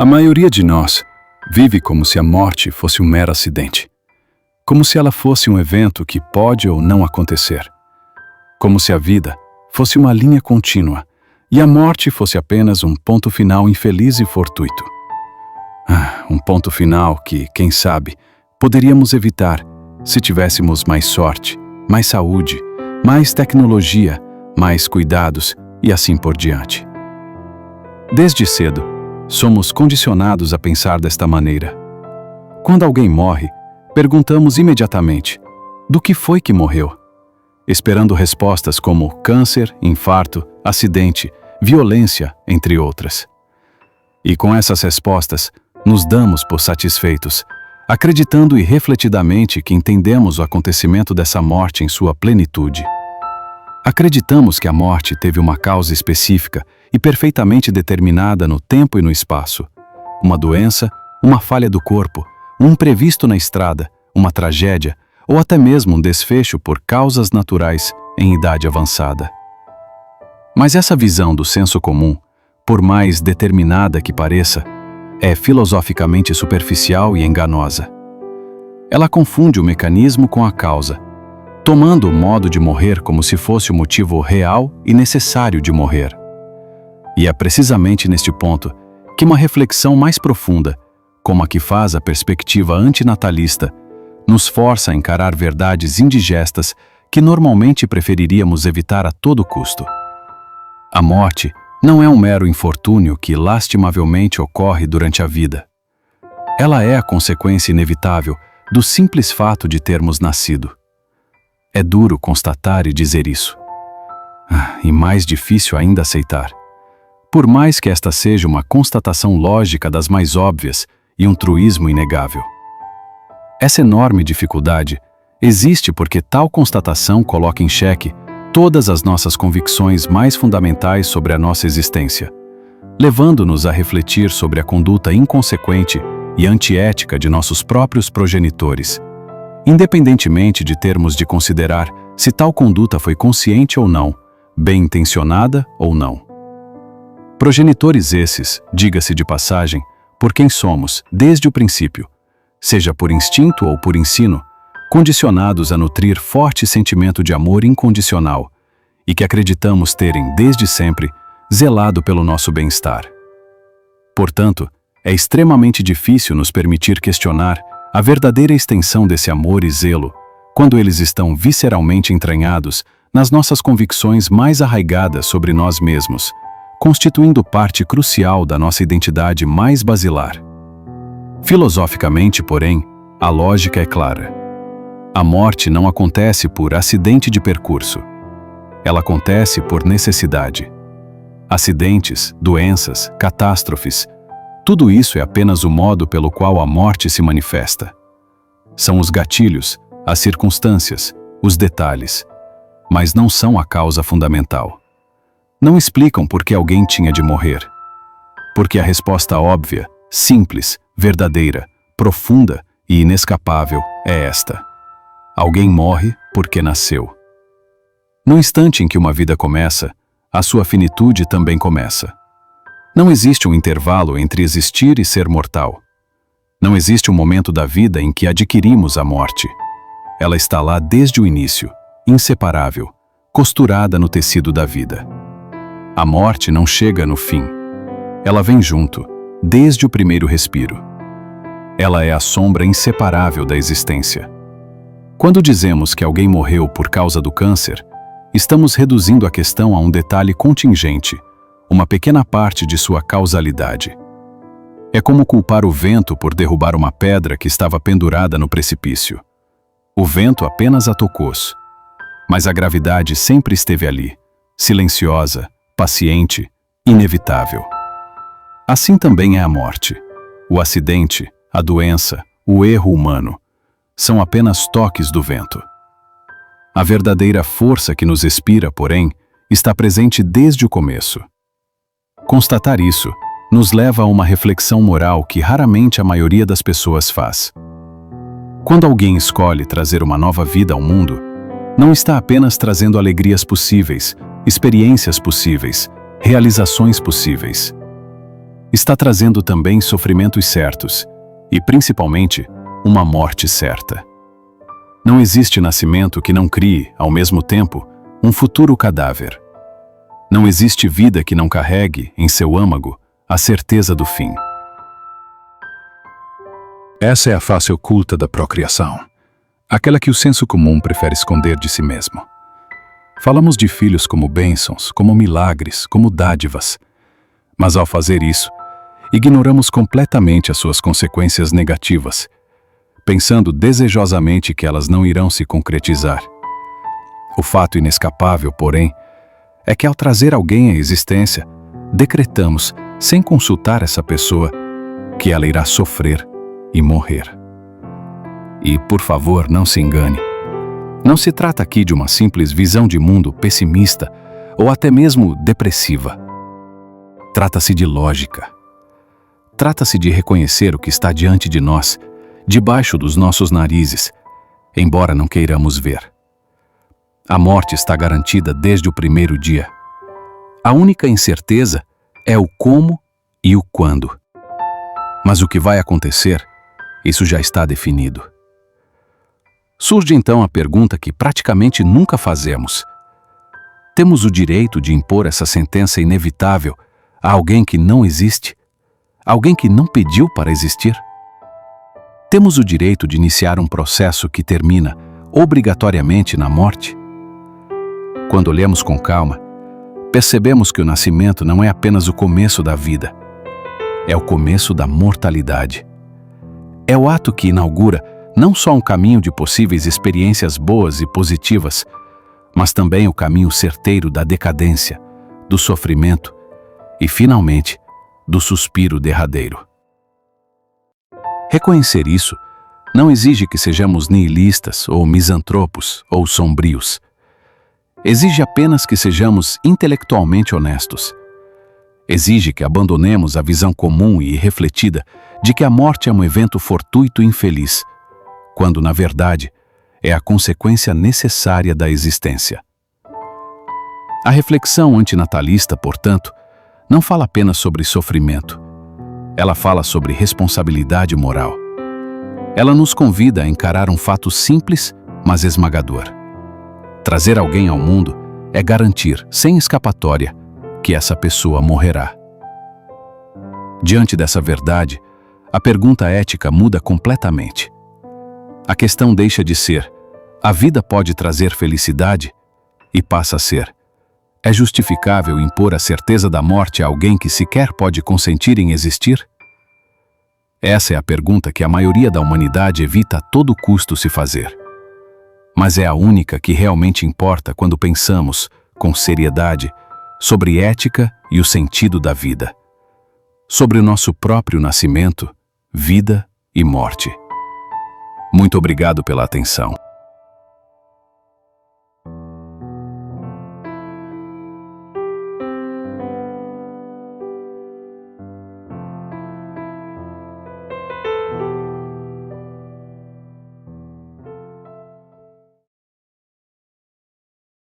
A maioria de nós vive como se a morte fosse um mero acidente. Como se ela fosse um evento que pode ou não acontecer. Como se a vida fosse uma linha contínua e a morte fosse apenas um ponto final infeliz e fortuito. Um ponto final que, quem sabe, poderíamos evitar se tivéssemos mais sorte, mais saúde, mais tecnologia, mais cuidados e assim por diante. Desde cedo, somos condicionados a pensar desta maneira. Quando alguém morre, perguntamos imediatamente: do que foi que morreu? Esperando respostas como câncer, infarto, acidente, violência, entre outras. E com essas respostas, nos damos por satisfeitos, acreditando irrefletidamente que entendemos o acontecimento dessa morte em sua plenitude. Acreditamos que a morte teve uma causa específica e perfeitamente determinada no tempo e no espaço. Uma doença, uma falha do corpo, um imprevisto na estrada, uma tragédia ou até mesmo um desfecho por causas naturais em idade avançada. Mas essa visão do senso comum, por mais determinada que pareça, é filosoficamente superficial e enganosa. Ela confunde o mecanismo com a causa, tomando o modo de morrer como se fosse o motivo real e necessário de morrer. E é precisamente neste ponto que uma reflexão mais profunda, como a que faz a perspectiva antinatalista, nos força a encarar verdades indigestas que normalmente preferiríamos evitar a todo custo. A morte não é um mero infortúnio que lastimavelmente ocorre durante a vida. Ela é a consequência inevitável do simples fato de termos nascido. É duro constatar e dizer isso. E mais difícil ainda aceitar. Por mais que esta seja uma constatação lógica das mais óbvias e um truísmo inegável. Essa enorme dificuldade existe porque tal constatação coloca em xeque todas as nossas convicções mais fundamentais sobre a nossa existência, levando-nos a refletir sobre a conduta inconsequente e antiética de nossos próprios progenitores, independentemente de termos de considerar se tal conduta foi consciente ou não, bem-intencionada ou não. Progenitores esses, diga-se de passagem, por quem somos, desde o princípio, seja por instinto ou por ensino, condicionados a nutrir forte sentimento de amor incondicional e que acreditamos terem, desde sempre, zelado pelo nosso bem-estar. Portanto, é extremamente difícil nos permitir questionar a verdadeira extensão desse amor e zelo, quando eles estão visceralmente entranhados nas nossas convicções mais arraigadas sobre nós mesmos, constituindo parte crucial da nossa identidade mais basilar. Filosoficamente, porém, a lógica é clara. A morte não acontece por acidente de percurso. Ela acontece por necessidade. Acidentes, doenças, catástrofes, tudo isso é apenas o modo pelo qual a morte se manifesta. São os gatilhos, as circunstâncias, os detalhes, mas não são a causa fundamental. Não explicam por que alguém tinha de morrer. Porque a resposta óbvia, simples, verdadeira, profunda e inescapável é esta: alguém morre porque nasceu. No instante em que uma vida começa, a sua finitude também começa. Não existe um intervalo entre existir e ser mortal. Não existe um momento da vida em que adquirimos a morte. Ela está lá desde o início, inseparável, costurada no tecido da vida. A morte não chega no fim. Ela vem junto, desde o primeiro respiro. Ela é a sombra inseparável da existência. Quando dizemos que alguém morreu por causa do câncer, estamos reduzindo a questão a um detalhe contingente, uma pequena parte de sua causalidade. É como culpar o vento por derrubar uma pedra que estava pendurada no precipício. O vento apenas a tocou, mas a gravidade sempre esteve ali, silenciosa, paciente, inevitável. Assim também é a morte. O acidente, a doença, o erro humano são apenas toques do vento. A verdadeira força que nos expira, porém, está presente desde o começo. Constatar isso nos leva a uma reflexão moral que raramente a maioria das pessoas faz. Quando alguém escolhe trazer uma nova vida ao mundo, não está apenas trazendo alegrias possíveis, experiências possíveis, realizações possíveis. está trazendo também sofrimentos certos e, principalmente, uma morte certa. Não existe nascimento que não crie, ao mesmo tempo, um futuro cadáver. Não existe vida que não carregue, em seu âmago, a certeza do fim. Essa é a face oculta da procriação, aquela que o senso comum prefere esconder de si mesmo. Falamos de filhos como bênçãos, como milagres, como dádivas, mas ao fazer isso, ignoramos completamente as suas consequências negativas, pensando desejosamente que elas não irão se concretizar. O fato inescapável, porém, é que ao trazer alguém à existência, decretamos, sem consultar essa pessoa, que ela irá sofrer e morrer. E, por favor, não se engane. Não se trata aqui de uma simples visão de mundo pessimista ou até mesmo depressiva. Trata-se de lógica. Trata-se de reconhecer o que está diante de nós, debaixo dos nossos narizes, embora não queiramos ver. A morte está garantida desde o primeiro dia. A única incerteza é o como e o quando. Mas o que vai acontecer, isso já está definido. Surge então a pergunta que praticamente nunca fazemos. Temos o direito de impor essa sentença inevitável a alguém que não existe? Alguém que não pediu para existir? Temos o direito de iniciar um processo que termina obrigatoriamente na morte? Quando olhamos com calma, percebemos que o nascimento não é apenas o começo da vida, é o começo da mortalidade. É o ato que inaugura não só um caminho de possíveis experiências boas e positivas, mas também o caminho certeiro da decadência, do sofrimento e, finalmente, do suspiro derradeiro. Reconhecer isso não exige que sejamos nihilistas ou misantropos ou sombrios. Exige apenas que sejamos intelectualmente honestos. Exige que abandonemos a visão comum e irrefletida de que a morte é um evento fortuito e infeliz, quando, na verdade, é a consequência necessária da existência. A reflexão antinatalista, portanto, não fala apenas sobre sofrimento. Ela fala sobre responsabilidade moral. Ela nos convida a encarar um fato simples, mas esmagador. Trazer alguém ao mundo é garantir, sem escapatória, que essa pessoa morrerá. Diante dessa verdade, a pergunta ética muda completamente. A questão deixa de ser: a vida pode trazer felicidade? E passa a ser: é justificável impor a certeza da morte a alguém que sequer pode consentir em existir? Essa é a pergunta que a maioria da humanidade evita a todo custo se fazer. Mas é a única que realmente importa quando pensamos, com seriedade, sobre ética e o sentido da vida. Sobre o nosso próprio nascimento, vida e morte. Muito obrigado pela atenção.